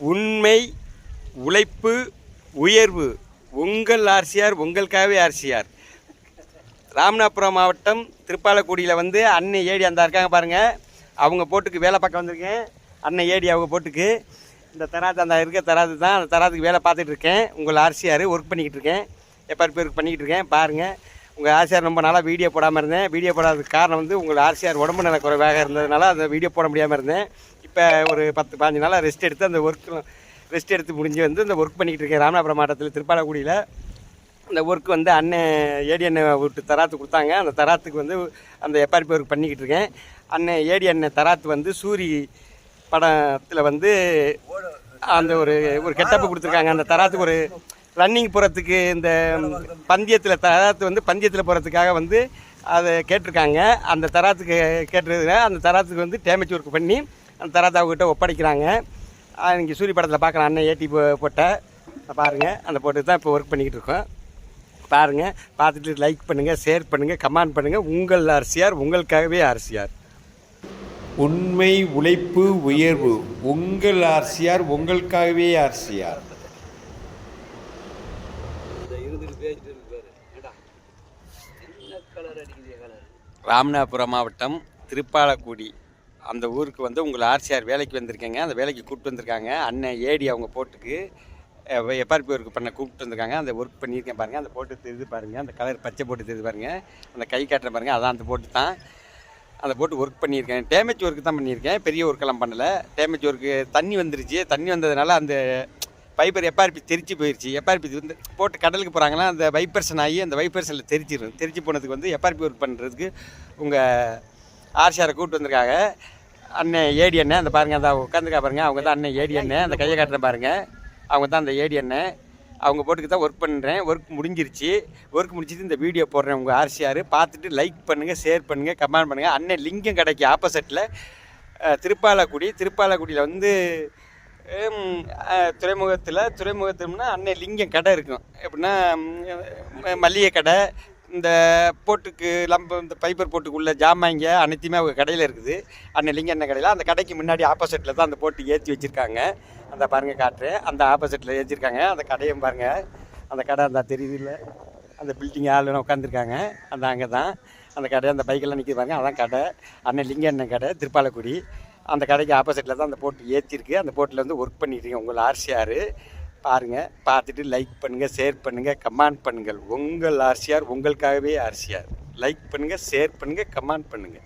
உண்மை, உழைப்பு, உயர்வு. உங்கள் ஆர்சிஆர், உங்களுக்காகவே ஆர்சிஆர். ராமநாதபுரம் மாவட்டம் திருப்பாலக்குடியில் வந்து அன்னை ஏடி அந்த இருக்காங்க பாருங்கள், அவங்க போட்டுக்கு வேலை பார்க்க வந்திருக்கேன். அன்னை ஏடி அவங்க போட்டுக்கு இந்த தராத்து அந்த இருக்க தராத்து தான். அந்த தராத்துக்கு வேலை பார்த்துட்டு இருக்கேன். உங்கள் ஆர்சிஆர் ஒர்க் பண்ணிக்கிட்டு இருக்கேன். எப்போ ஒர்க் பண்ணிக்கிட்டு இருக்கேன் பாருங்கள். உங்கள் ஆர்சிஆர் ரொம்ப நாளாக வீடியோ போடாமல் இருந்தேன். வீடியோ போடாததுக்கு காரணம் வந்து உங்கள் ஆர்சிஆர் உடம்பு நல குறைவாக இருந்ததுனால அந்த வீடியோ போட முடியாமல் இருந்தேன். இப்போ ஒரு 10-15 நாளாக ரெஸ்ட் எடுத்து அந்த ரெஸ்ட் எடுத்து முடிஞ்சு வந்து இந்த ஒர்க் பண்ணிக்கிட்டு இருக்கேன். ராமநாதபுரம் மாவட்டத்தில் திருப்பாலக்குடியில் இந்த ஒர்க் வந்து அண்ணன் ஏடி அண்ணன் விட்டு தராத்து கொடுத்தாங்க. அந்த தராத்துக்கு வந்து அந்த எப்பாரிப்பி ஒர்க் பண்ணிக்கிட்டு இருக்கேன். அண்ணன் ஏடி அண்ணன் தராத்து வந்து சூரி படத்தில் வந்து அந்த ஒரு கெட்டப்பு கொடுத்துருக்காங்க. அந்த தராத்துக்கு ஒரு ரன்னிங் போகிறதுக்கு இந்த பந்தயத்தில் தராத்து வந்து பந்தயத்தில் போகிறதுக்காக வந்து அதை கேட்டிருக்காங்க. அந்த தராத்துக்கு கேட்டுருக்குங்க. அந்த தராத்துக்கு வந்து டேமேஜ் ஒர்க் பண்ணி அந்த தராத்தை அவங்ககிட்ட ஒப்படைக்கிறாங்க. இங்கே சூரிய படத்தில் பார்க்கலாம். அண்ணன் ஏடி போட்ட பாருங்கள். அந்த போட்டு தான் இப்போ ஒர்க் பண்ணிக்கிட்டு இருக்கோம். பாருங்கள், பார்த்துட்டு லைக் பண்ணுங்கள், ஷேர் பண்ணுங்கள், கமெண்ட் பண்ணுங்கள். உங்கள் ஆர்சிஆர், உங்களுக்காகவே ஆர்சிஆர். உண்மை, உழைப்பு, உயர்வு. உங்கள் ஆர்சிஆர், உங்களுக்காகவே ஆர்சிஆர். ராமநாதபுரம் மாவட்டம் திருப்பாலக்குடி அந்த ஊருக்கு வந்து உங்கள் ஆர்சிஆர் வேலைக்கு வந்திருக்கேங்க. அந்த வேலைக்கு கூப்பிட்டு வந்திருக்காங்க. அண்ணன் ஏடி அவங்க போட்டுக்கு எப்பாரிப்பி ஒர்க் பண்ண கூப்பிட்டு வந்திருக்காங்க. அந்த ஒர்க் பண்ணியிருக்கேன் பாருங்கள். அந்த போட்டு தெரியுது பாருங்கள். அந்த கலர் பச்சை போட்டு தெரியுது பாருங்கள். அந்த கை காட்டுற பாருங்கள். அதான் அந்த போட்டு தான். அந்த போட்டு ஒர்க் பண்ணியிருக்கேன். டேமேஜ் ஒர்க்கு தான் பண்ணியிருக்கேன். பெரிய ஒர்க்கெல்லாம் பண்ணலை. டேமேஜ் ஒர்க்கு தண்ணி வந்துருச்சு. தண்ணி வந்ததுனால அந்த பைப்பர் எப்பாரிப்பி தெரிச்சு போயிடுச்சு. எப்பாரிப்பி வந்து போட்டு கடலுக்கு போகிறாங்கன்னா அந்த வைப்பர்சன் ஆகி அந்த வைப்பர்சனில் தெரிச்சிடும். தெரிச்சு போனதுக்கு வந்து எப்பாரிப்பி ஒர்க் பண்ணுறதுக்கு உங்கள் ஆர்சிஆரை கூப்பிட்டு வந்திருக்காங்க. அண்ணன் ஏடி அண்ணன் அந்த பாருங்கள். அந்த உட்காந்துருக்கா பாருங்கள். அவங்க தான் அண்ணன் ஏடி அண்ணன். அந்த கையை காட்டுறேன் பாருங்கள். அவங்க தான் அந்த ஏடி அண்ணன். அவங்க போட்டுக்கு தான் ஒர்க் பண்ணுறேன். ஒர்க் முடிஞ்சிருச்சு. ஒர்க் முடிச்சுட்டு இந்த வீடியோ போடுறேன். உங்கள் ஆர்சிஆர் பார்த்துட்டு லைக் பண்ணுங்கள், ஷேர் பண்ணுங்கள், கமெண்ட் பண்ணுங்கள். அண்ணன் லிங்கம் கடைக்கு ஆப்போசிட்டில் திருப்பாலக்குடியில் வந்து துறைமுகத்துலனா அண்ணன் லிங்கம் கடை இருக்கும். எப்படின்னா மல்லிகை கடை, இந்த போட்டுக்கு இந்த பைப்பர் போட்டுக்குள்ள ஜாமாங்க அனைத்துமே அவங்க கடையில் இருக்குது. அண்ணன் லிங்கம் அண்ணன் கடையில். அந்த கடைக்கு முன்னாடி ஆப்போசிட்டில் தான் அந்த போட்டு ஏற்றி வச்சுருக்காங்க. அந்த பாருங்கள் காட்டுறேன். அந்த ஆப்போசிட்டில் ஏற்றிருக்காங்க. அந்த கடையும் பாருங்கள். அந்த கடை அந்த தெரியுது இல்லை, அந்த பில்டிங் ஆளுன்னு உட்காந்துருக்காங்க. அந்த அங்கே தான் அந்த கடை. அந்த பைக்கெல்லாம் நிற்கிது பாருங்கள். அதான் கடை அண்ணன் லிங்கம் அண்ணன் கடை திருப்பாலக்குடி. அந்த கடைக்கு ஆப்போசிட்டில் தான் அந்த போட்டு ஏற்றிருக்கு. அந்த போட்டில் வந்து ஒர்க் பண்ணிட்டுருக்கேன். உங்கள் ஆர்சிஆர் பாருங்கள். பார்த்துட்டு லைக் பண்ணுங்கள், ஷேர் பண்ணுங்கள், கமெண்ட் பண்ணுங்கள். உங்கள் ஆர்சிஆர், உங்களுக்காகவே ஆர்சிஆர். லைக் பண்ணுங்கள், ஷேர் பண்ணுங்கள், கமெண்ட் பண்ணுங்கள்.